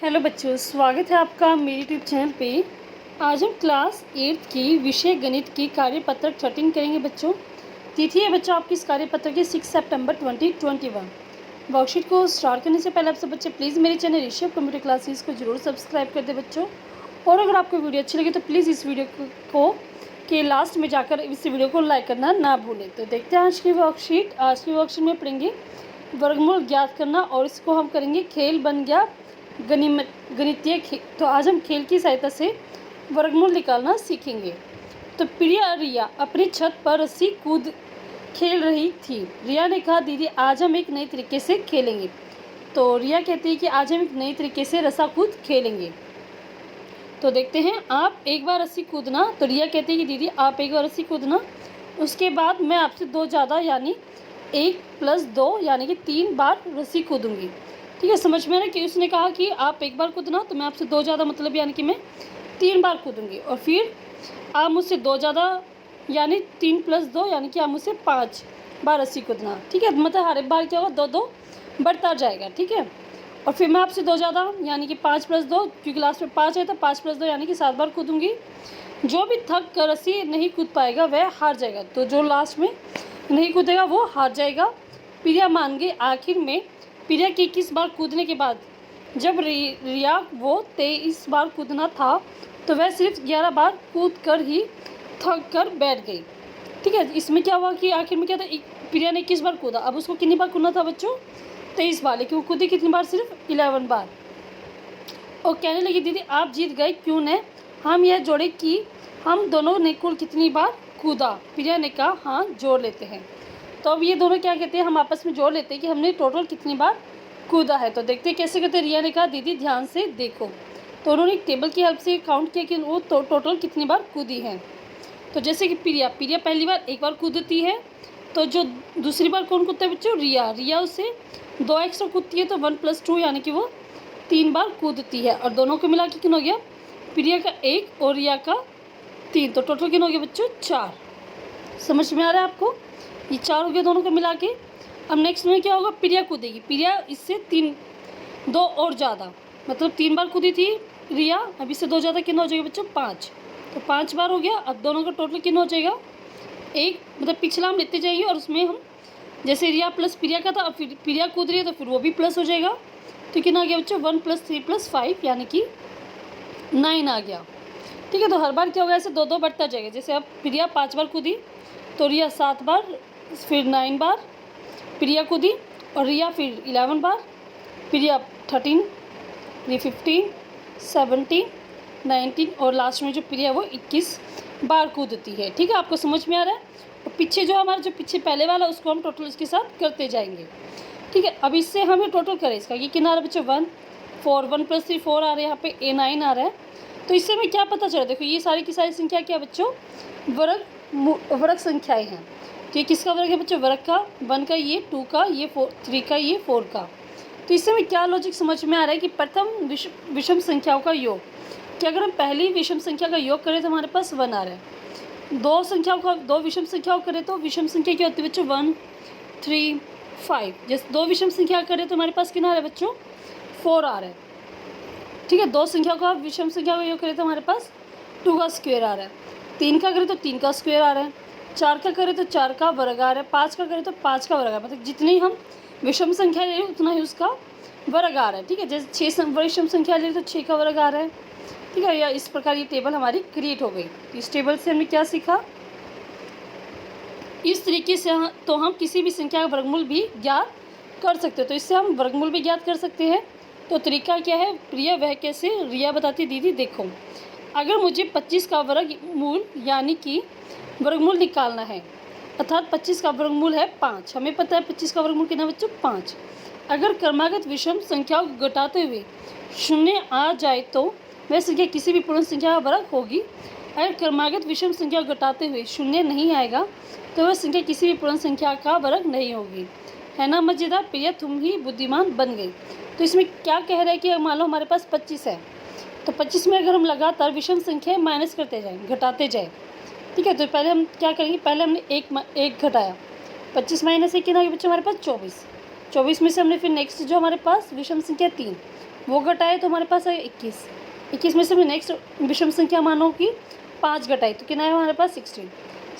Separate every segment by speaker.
Speaker 1: Hello बच्चों, स्वागत है आपका मेरे यूट्यूब चैनल पे। आज हम क्लास 8 की विषय गणित की कार्यपत्रक 13 करेंगे बच्चों। तिथि है बच्चों आपकी इस कार्यपत्र की 6 सितंबर 2021। वर्कशीट को स्टार्ट करने से पहले आपसे बच्चे प्लीज़ मेरे चैनल ऋषभ कंप्यूटर क्लासेस को जरूर सब्सक्राइब कर दे बच्चों। और अगर आपको वीडियो अच्छी लगे तो प्लीज़ इस वीडियो को के लास्ट में जाकर इस वीडियो को लाइक करना ना भूलें। तो देखते हैं आज की वर्कशीट में पढ़ेंगे वर्गमूल ज्ञात करना, और इसको हम करेंगे खेल बन गया गणितीय खेल। तो आज हम खेल की सहायता से वर्गमूल निकालना सीखेंगे। तो प्रिया रिया अपनी छत पर रस्सी कूद खेल रही थी। रिया ने कहा, दीदी आज हम एक नए तरीके से खेलेंगे। तो रिया कहती है कि आज हम एक नए तरीके से रस्सा कूद खेलेंगे। तो देखते हैं, आप एक बार रस्सी कूदना। तो रिया कहती है कि दीदी आप एक बार रस्सी कूदना, उसके बाद मैं आपसे 2 ज़्यादा यानी 1 + 2 यानी कि 3 बार रस्सी कूदूँगी। ठीक है, समझ में आ रहा है कि उसने कहा कि आप एक बार कूदना, तो मैं आपसे 2 ज़्यादा मतलब यानी कि मैं 3 बार कूदूँगी, और फिर आप मुझसे 2 ज़्यादा यानी 3 + 2 यानी कि आप मुझसे 5 बार रस्सी कूदना। ठीक है, मतलब हर एक बार क्या होगा, 2-2 बढ़ता जाएगा। ठीक है, और फिर मैं आपसे 2 ज़्यादा यानी कि 5 + 2, क्योंकि लास्ट में 5 है तो 5 + 2 यानी कि 7 बार कूदूँगी। जो भी थक कर रस्सी नहीं कूद पाएगा वह हार जाएगा। तो जो लास्ट में नहीं कूदेगा वो हार जाएगा। प्रिया मान गई। आखिर में प्रिया की 21 बार कूदने के बाद जब रिया वो 23 बार कूदना था तो वह सिर्फ 11 बार कूद कर ही थक कर बैठ गई। ठीक है, इसमें क्या हुआ कि आखिर में क्या था, प्रिया ने 21 बार कूदा, अब उसको कितनी बार कूदना था बच्चों, 23 बार, लेकिन वो कूदी कितनी बार, सिर्फ 11 बार। और कहने लगी, दीदी आप जीत गए, क्यों न हम यह जोड़े कि हम दोनों ने कुल कितनी बार कूदा। प्रिया ने कहा, हाँ जोड़ लेते हैं। तो अब ये दोनों क्या कहते हैं, हम आपस में जोड़ लेते हैं कि हमने टोटल कितनी बार कूदा है। तो देखते हैं कैसे करते हैं। रिया ने कहा, दीदी ध्यान से देखो। तो उन्होंने एक टेबल की हेल्प से काउंट किया कि वो टोटल कितनी बार कूदी है। तो जैसे कि प्रिया पहली बार 1 बार कूदती है, तो जो दूसरी बार कौन कूदता है बच्चों, रिया उससे 2 एक्स्ट्रा कूदती है, तो 1 + 2 यानी कि वो 3 बार कूदती है। और दोनों को मिला के कितना हो गया, प्रिया का 1 और रिया का 3, तो टोटल कितना हो गया बच्चों, 4। समझ में आ रहा है आपको, ये 4 हो गया दोनों को मिला के। अब नेक्स्ट में क्या होगा, प्रिया कूदेगी। प्रिया इससे 2 और ज़्यादा, मतलब 3 बार कूदी थी रिया, अब इससे 2 ज़्यादा कितना हो जाएगा बच्चों, 5। तो 5 बार हो गया। अब दोनों का टोटल कितना हो जाएगा, 1, मतलब पिछला हम लेते जाइए और उसमें हम जैसे रिया प्लस प्रिया का था, अब फिर प्रिया कूद रही है तो फिर वो भी प्लस हो जाएगा। तो कितना आ गया बच्चों, 1 + 3 + 5 यानी कि 9 आ गया। ठीक है, तो हर बार क्या होगा, ऐसे 2-2 बढ़ता जाएगा। जैसे अब प्रिया 5 बार कूदी तो रिया 7 बार, फिर 9 बार प्रिया कूदी, और रिया फिर 11 बार, प्रिया 13, ये 15, 17, 19, और लास्ट में जो प्रिया वो 21 बार कूदती है। ठीक है, आपको समझ में आ रहा है। और पीछे जो हमारा जो पीछे पहले वाला उसको हम टोटल इसके साथ करते जाएंगे। ठीक है, अब इससे हमें टोटल करें इसका, ये कितना आ रहा है बच्चों, 1 4, 1 + 3 4 आ रहा है, यहाँ पे A9 आ रहा है। तो इससे हमें क्या पता चला, देखो ये सारी की सारी संख्या क्या बच्चों, वर्ग संख्याएं हैं। तो ये किसका वर्ग है बच्चों, वर्ग का, 1 का, ये 2 का, ये 3 का, ये 4 का। तो इससे हमें क्या लॉजिक समझ में आ रहा है कि प्रथम विषम संख्याओं का योग, कि अगर हम पहली विषम संख्या का योग करें तो हमारे पास 1 आ रहा है। 2 विषम संख्याओं करें तो विषम संख्या क्या होती है बच्चों, 1 3 5। जैसे 2 विषम संख्या करें तो हमारे पास कितना आ रहा है बच्चों, 4 आ रहा है। ठीक है, 2 संख्याओं का विषम संख्या का योग करें तो हमारे पास 2 का स्क्वायर आ रहा है, 3 का करें तो 3 का स्क्वायर आ रहा है, 4 का करें तो 4 का वर्ग आ रहा है, 5 का करें तो 5 का वर्ग आ रहा है। मतलब जितनी हम विषम संख्या ले उतना ही उसका वर्ग आ रहा है। ठीक है, जैसे 6 विषम संख्या ले तो 6 का वर्ग आ रहा है। ठीक है, या इस प्रकार ये टेबल हमारी क्रिएट हो गई। इस टेबल से हमने क्या सीखा, इस तरीके से तो हम किसी भी संख्या का वर्गमूल भी ज्ञात कर सकते हैं। तो इससे हम वर्गमूल भी ज्ञात कर सकते हैं। तो तरीका क्या है, प्रिया वह कैसे, रिया बताती, दीदी देखो, अगर मुझे 25 का वर्गमूल यानी कि वर्गमूल निकालना है, अर्थात 25 का वर्गमूल है 5, हमें पता है 25 का वर्गमूल कितना बच्चों, 5। अगर क्रमागत विषम संख्याओं को घटाते हुए 0 आ जाए तो वह संख्या किसी भी पूर्ण संख्या का वर्ग होगी। अगर क्रमागत विषम संख्या को घटाते हुए 0 नहीं आएगा तो वह संख्या किसी भी पूर्ण संख्या का वर्ग नहीं होगी। है ना मजेदार, प्रिया तुम ही बुद्धिमान बन गई। तो इसमें क्या कह रहा है कि मान लो हमारे पास 25 है, तो 25 में अगर हम लगातार विषम संख्याएं माइनस करते जाएं, घटाते जाएं। ठीक है, तो पहले हम क्या करेंगे, पहले हमने एक घटाया, 25 - 1 कितना है बच्चों हमारे पास 24। 24 में से हमने फिर नेक्स्ट जो हमारे पास विषम संख्या 3, वो घटाए तो हमारे पास है 21। 21 में से हमने नेक्स्ट विषम संख्या मानो कि 5 घटाई तो कितना है हमारे पास 16।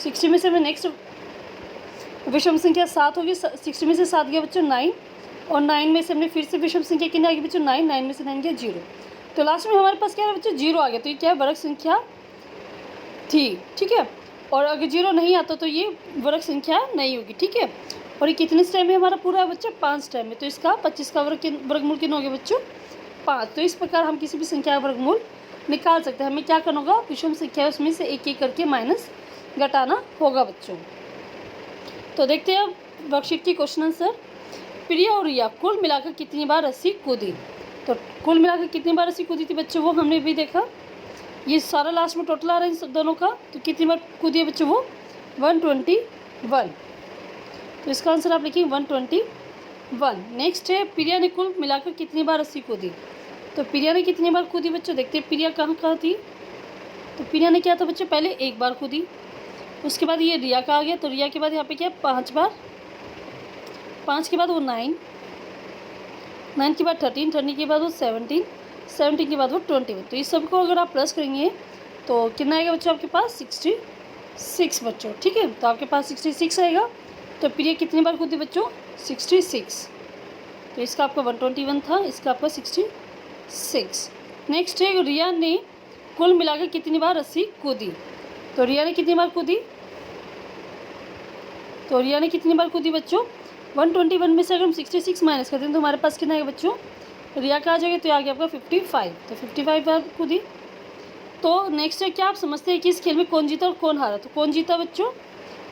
Speaker 1: 60 में से हमने नेक्स्ट विषम संख्या 7 होगी। 60 में से 7 गया बच्चों 9, और 9 में से हमने फिर से विषम संख्या कितनी आ गई बच्चों 9, 9 में से 9 गया 0। तो लास्ट में हमारे पास क्या है बच्चों 0 आ गया, तो ये क्या है वर्ग संख्या थी, ठीक है। और अगर 0 नहीं आता तो ये वर्ग संख्या नहीं होगी, ठीक है। और ये कितने स्टेप में हमारा पूरा है बच्चों 5 स्टेप में, तो इसका 25 का वर्गमूल कितना हो गया बच्चों 5। तो इस प्रकार हम किसी भी संख्या का वर्गमूल निकाल सकते हैं। हमें क्या करना होगा, विषम संख्या है उसमें से एक एक करके माइनस घटाना होगा बच्चों। तो देखते हैं अब वर्कशीट की क्वेश्चन आंसर। प्रिया और रिया कुल मिलाकर कितनी बार रस्सी कूदी, तो कुल मिलाकर कितनी बार रस्सी कूदी थी बच्चों वो हमने भी देखा। ये सारा लास्ट में टोटल आ रहा है इन सब दोनों का, तो कितनी बार कूदी है बच्चों वो 121। तो इसका आंसर आप लिखिए 121। नेक्स्ट है प्रिया ने कुल मिलाकर कितनी बार रस्सी कूदी, तो प्रिया ने कितनी बार कूदी बच्चों देखते हैं। प्रिया कहाँ थी, तो प्रिया ने क्या था बच्चों पहले एक बार कूदी, उसके बाद ये रिया का आ गया, तो रिया के बाद यहाँ पे क्या 5 बार, 5 के बाद वो 9, 9 के बाद 13, 13 के बाद वो 17, 17 के बाद वो 21। तो इस सब को अगर आप प्लस करेंगे तो कितना आएगा बच्चों आपके पास 66 बच्चों, ठीक है। तो आपके पास 66 आएगा। तो प्रिया कितनी बार कूदी बच्चों 66, तो इसका आपका 121 था, इसका आपका 66। नेक्स्ट है रिया ने कुल मिलाकर कितनी बार रस्सी कूदी, तो रिया ने कितनी बार कूदी, तो रिया ने कितनी बार कूदी बच्चों 121 में से अगर हम 66 माइनस करते हैं तो हमारे पास कितना आएगा बच्चों, रिया का आ जाएगा तो आ गया आपका 55, तो 55 बार कूदी। तो नेक्स्ट है क्या आप समझते हैं कि इस खेल में कौन जीता और कौन हारा, तो कौन जीता बच्चों,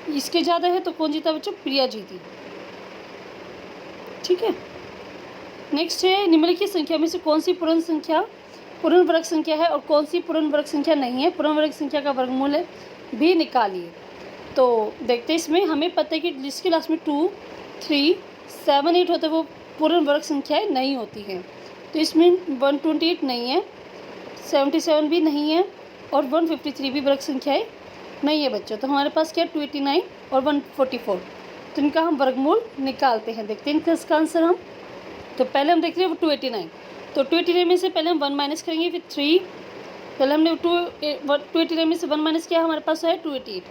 Speaker 1: इसके ज़्यादा है तो कौन जीता बच्चों, प्रिया जीती, ठीक है। नेक्स्ट है निम्नलिखित संख्या में से कौन सी पूर्ण वर्ग संख्या है और कौन सी पूर्ण वर्ग संख्या नहीं है, पूर्ण वर्ग संख्या का वर्गमूल भी निकालिए। तो देखते हैं इसमें हमें पता है कि जिसके लास्ट में 2, 3, 7, 8 होते हैं वो पूर्ण वर्ग संख्याएं नहीं होती हैं। तो इसमें 128 नहीं है, 77 भी नहीं है, और 153 भी वर्ग संख्याएं नहीं है बच्चों। तो हमारे पास क्या 289 और 144, तो इनका हम वर्गमूल निकालते हैं। देखते हैं इसका आंसर हम, तो पहले हम देख रहे हैं 289, तो 289 में से पहले हम 1 माइनस करेंगे, फिर 3, पहले हमने 289 में से 1 माइनस किया, हमारे पास है 288।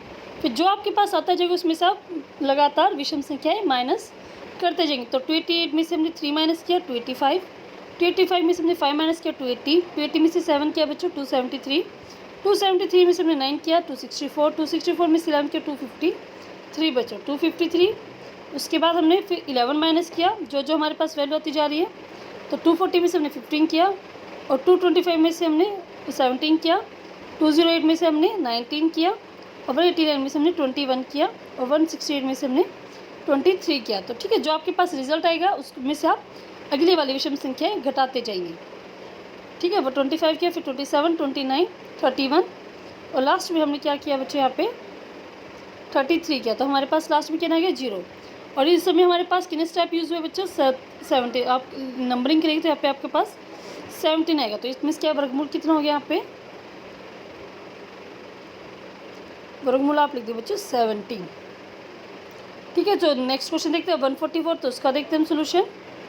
Speaker 1: फिर जो आपके पास आता जाएगा उसमें से आप लगातार विषम संख्याएं माइनस करते जाएंगे। तो 288 में से हमने 3 माइनस किया 285, 285 में से हमने 5 माइनस किया 280, 280 में से 7 किया बच्चों 273, 273 में से हमने 9 किया 264, 264 में से 11 किया 253 बच्चों 253। उसके बाद हमने फिर 11 माइनस किया, जो जो हमारे पास वैल्यू आती जा रही है, तो 240 में से हमने 15 किया, और 225 में से हमने 17 किया, 208 में से हमने 19 किया, और 189 में से हमने 21 किया, और 168 में से हमने 23 किया। तो ठीक है, जो आपके पास रिजल्ट आएगा उसमें से आप अगले वाली विषम संख्याएं घटाते जाएंगे, ठीक है। वो 25 किया, फिर 27, 29, 31, और लास्ट में हमने क्या किया बच्चों यहाँ पे 33 किया। तो हमारे पास लास्ट में क्या आ गया 0। और इस समय हमारे पास कितने स्टेप यूज़ हुए बच्चों 70। आप नंबरिंग करेंगे तो यहाँ पे आपके पास 17 आएगा। तो इसमें क्या वर्गमूल कितना हो गया, यहाँ पे वर्गमूल आप लिख दो बच्चों 17, ठीक है। तो नेक्स्ट क्वेश्चन देखते हैं 144, तो उसका देखते हैं हम सोल्यूशन।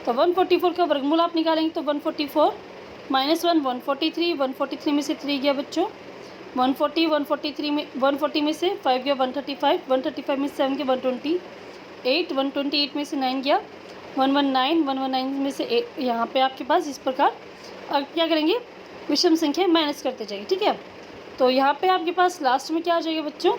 Speaker 1: तो 144 का वर्गमूल आप निकालेंगे तो 144 -1 143, 143 में से 3 गया बच्चों 140, 143 में 140 में से 5 गया 135, 135 में से 7 गया 128, 128 में से 9 गया 119, 119 में से 8। यहाँ पे आपके पास इस प्रकार अब क्या करेंगे विषम संख्या माइनस करते जाएंगे, ठीक है। तो यहाँ पे आपके पास लास्ट में क्या आ जाएगा बच्चों,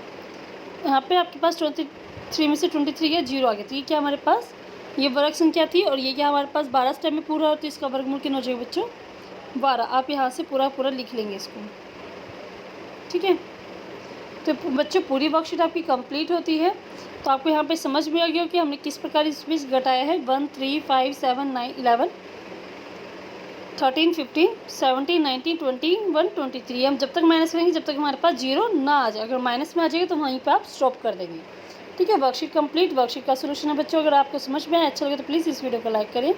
Speaker 1: यहाँ पे आपके पास 23 में से 23 गया 0 आ गया। तो ये क्या हमारे पास ये वर्ग संख्या थी, और ये क्या हमारे पास 12 स्टेप में पूरा हो, तो इसका वर्गमूल कितना हो जाएगा बच्चों 12। आप यहाँ से पूरा लिख लेंगे इसको, ठीक है। तो बच्चों पूरी वर्कशीट आपकी कंप्लीट होती है। तो आपको यहाँ पे समझ में आ गया कि हमने किस प्रकार इसमें घटाया है 1 3 5 7 9 11 13 15 17 19 21 23। हम जब तक माइनस करेंगे जब तक हमारे पास 0 ना आ जाए। अगर माइनस में आ जाएगा तो वहीं पर आप स्टॉप कर देंगे, ठीक है। वर्कशीट कंप्लीट, वर्कशीट का सोल्यूशन है बच्चों। अगर आपको समझ में आए अच्छा लगे तो प्लीज़ इस वीडियो को लाइक करें,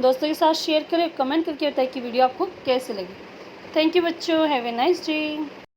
Speaker 1: दोस्तों के साथ शेयर करें, कमेंट करके बताएं कि वीडियो आपको कैसे लगी। थैंक यू बच्चों, हैव ए नाइस डे।